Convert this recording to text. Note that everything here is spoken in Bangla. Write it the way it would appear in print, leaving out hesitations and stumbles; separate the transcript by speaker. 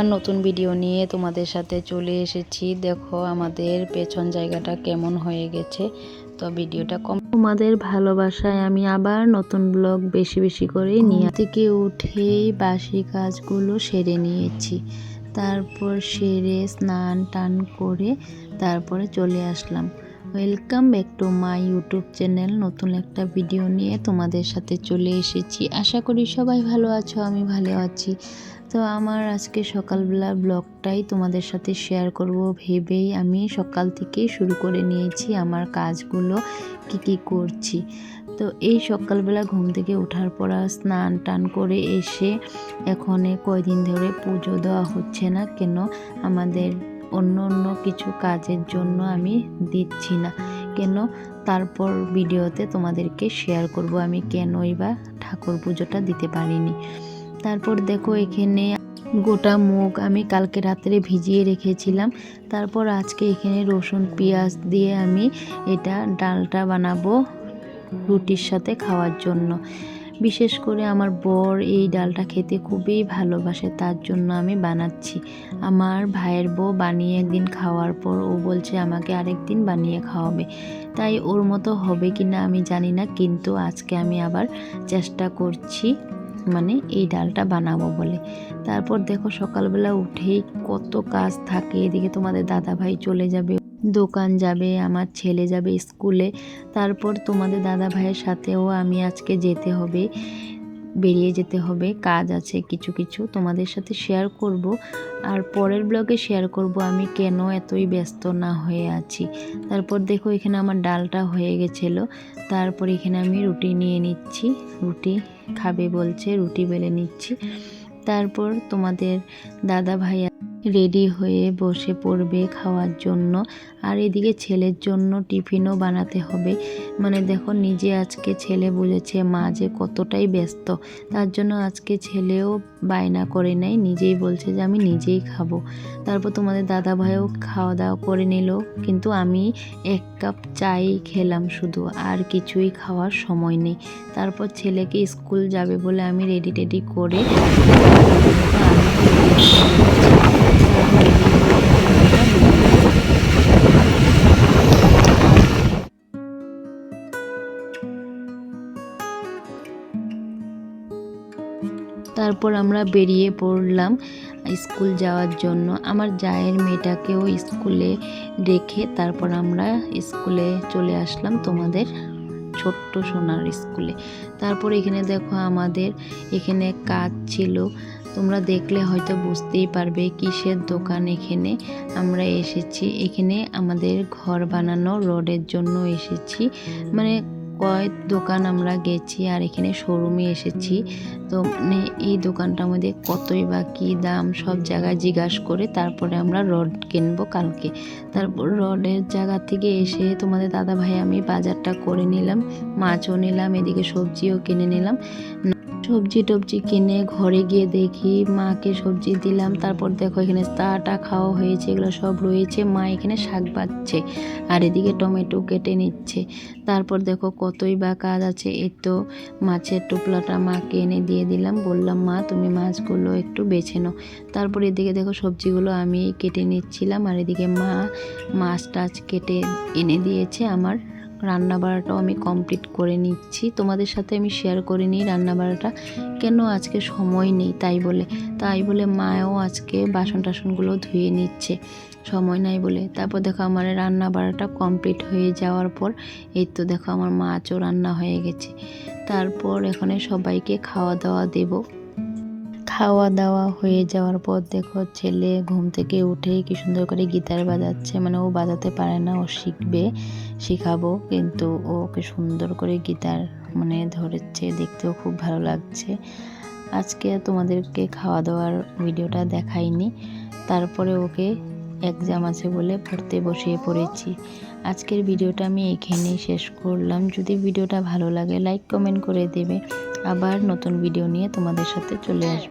Speaker 1: আবার নতুন ভিডিও নিয়ে তোমাদের সাথে চলে এসেছি। দেখো আমাদের পেছন জায়গাটা কেমন হয়ে গেছে। তো ভিডিওটা তোমাদের ভালোবাসায় আমি আবার নতুন ব্লগ বেশি বেশি করে নিয়ে থেকে উঠেই বাসি কাজগুলো সেরে নিয়েছি। তারপর সেরে স্নান টান করে তারপরে চলে আসলাম। Welcome back to my YouTube channel. নতুন একটা ভিডিও নিয়ে তোমাদের সাথে চলে এসেছি। আশা করি সবাই ভালো আছো, আমি ভালো আছি। তো আমার আজকে সকালবেলা ব্লগটাই তোমাদের সাথে শেয়ার করব ভেবেই আমি সকাল থেকেই শুরু করে নিয়েছি আমার কাজগুলো কি করছি। তো এই সকালবেলা ঘুম থেকে ওঠার পর স্নান টান করে এসে এখন কয়দিন ধরে পুজো দেওয়া হচ্ছে না কেন, আমাদের অন্য কিছু কাজের জন্য আমি দিচ্ছি না কেন, তারপর ভিডিওতে তোমাদেরকে শেয়ার করব আমি কেনই বা ঠাকুর পুজোটা দিতে পারিনি। তারপর দেখো এখানে গোটা মুগ আমি কালকে রাত্রে ভিজিয়ে রেখেছিলাম। তারপর আজকে এখানে রসুন পেঁয়াজ দিয়ে আমি এটা ডালটা বানাবো রুটির সাথে খাওয়ার জন্য। বিশেষ করে আমার বর এই ডালটা খেতে খুবই ভালোবাসে, তার জন্য আমি বানাচ্ছি। আমার ভাইয়ের বউ বানিয়ে একদিন খাওয়ার পর ও বলছে আমাকে আরেকদিন বানিয়ে খাওয়াবে। তাই ওর মতো হবে কি না আমি জানি না, কিন্তু আজকে আমি আবার চেষ্টা করছি মানে এই ডালটা বানাবো বলে। তারপর দেখো সকালবেলা উঠেই কত কাজ থাকে। এদিকে তোমাদের দাদা ভাই চলে যাবে দোকান, যাবে আমার ছেলে যাবে স্কুলে। তারপর তোমাদের দাদা ভাইয়ের সাথেও আমি আজকে যেতে হবে, বেরিয়ে যেতে হবে, কাজ আছে কিছু কিছু তোমাদের সাথে শেয়ার করব। আর পরের ব্লগে শেয়ার করব আমি কেন এতই ব্যস্ত না হয়ে আছি। তারপর দেখো এখানে আমার ডালটা হয়ে গেছিলো। তারপর এখানে আমি রুটি নিয়ে নিচ্ছি, রুটি খাবে বলছে, রুটি বেলে নিচ্ছি। তারপর তোমাদের দাদা ভাই রেডি হয়ে বসে পড়বে খাওয়ার জন্য। আর এদিকে ছেলের জন্য টিফিনও বানাতে হবে। মানে দেখো নিজে আজকে ছেলে বুঝেছে মা যে কতটাই ব্যস্ত, তার জন্য আজকে ছেলেও বায়না করে নেয়, নিজেই বলছে যে আমি নিজেই খাবো। তারপর তোমাদের দাদা ভাইও খাওয়া দাওয়া করে নিল, কিন্তু আমি 1 কাপ চাই খেলাম শুধু, আর কিছুই খাওয়ার সময় নেই। তারপর ছেলেকে স্কুল যাবে বলে আমি রেডি করে তারপর আমরা বেরিয়ে পড়লাম স্কুল যাওয়ার জন্য। আমার জায়ের মেয়েটাকেও স্কুলে রেখে তারপর আমরা স্কুলে চলে আসলাম, তোমাদের ছোট্ট সোনার স্কুলে। তারপর এখানে দেখো আমাদের এখানে কাজ ছিল, তোমরা দেখলে হয়তো বুঝতেই পারবে কিসের দোকান এখানে আমরা এসেছি। এখানে আমাদের ঘর বানানো রডের জন্য এসেছি, মানে কয়েক দোকান আমরা গেছি আর এখানে শোরুমে এসেছি। তো মানে এই দোকানটার মধ্যে কতই বা কী দাম সব জায়গায় জিজ্ঞাসা করে তারপরে আমরা রড কিনবো কালকে। তারপর রডের জায়গা থেকে এসে তোমাদের দাদা ভাই আমি বাজারটা করে নিলাম, মাছও নিলাম, এদিকে সবজিও কিনে নিলাম। সবজি টবজি কিনে ঘরে গিয়ে দেখি মাকে সবজি দিলাম। তারপর দেখো এখানে চাটা খাওয়া হয়েছে, এগুলো সব রয়েছে। মা এখানে শাক বাচ্ছে আর এদিকে টমেটো কেটে নিচ্ছে। তারপর দেখো কতই বা কাজ আছে। এই তো মাছের টোপলাটা মাকে এনে দিয়ে দিলাম, বললাম মা তুমি মাছগুলো একটু বেছে নাও। তারপর এদিকে দেখো সবজিগুলো আমি কেটে নিচ্ছিলাম আর এদিকে মা মাছ টাছ কেটে এনে দিয়েছে। আমার রান্না বাড়াটাও আমি কমপ্লিট করে নিচ্ছি, তোমাদের সাথে আমি শেয়ার করে নিই রান্না বাড়াটা কেন, আজকে সময় নেই তাই বলে মাও আজকে বাসন টাসনগুলো ধুয়ে নিচ্ছে, সময় নাই বলে। তারপর দেখো আমার রান্না বাড়াটা কমপ্লিট হয়ে যাওয়ার পর এই তো দেখো আমার মাছও রান্না হয়ে গেছে। তারপর এখানে সবাইকে খাওয়া দাওয়া দেব। খাওয়া দাওয়া হয়ে যাওয়ার পর দেখো ছেলে ঘুম থেকে উঠেই কি সুন্দর করে গিটার বাজাচ্ছে, মানে ও বাজাতে পারে না, ও শিখাবো, কিন্তু ওকে সুন্দর করে গিটার মানে ধরেছে, দেখতেও খুব ভালো লাগছে। আজকে তোমাদেরকে খাওয়া দাওয়ার ভিডিওটা দেখাইনি, তারপরে ওকে এক্সাম আছে বলে পড়তে বসিয়ে পড়েছি। আজকের ভিডিওটা আমি এখানেই শেষ করলাম। যদি ভিডিওটা ভালো লাগে লাইক কমেন্ট করে দেবে। আবার নতুন ভিডিও নিয়ে তোমাদের সাথে চলে আসবে।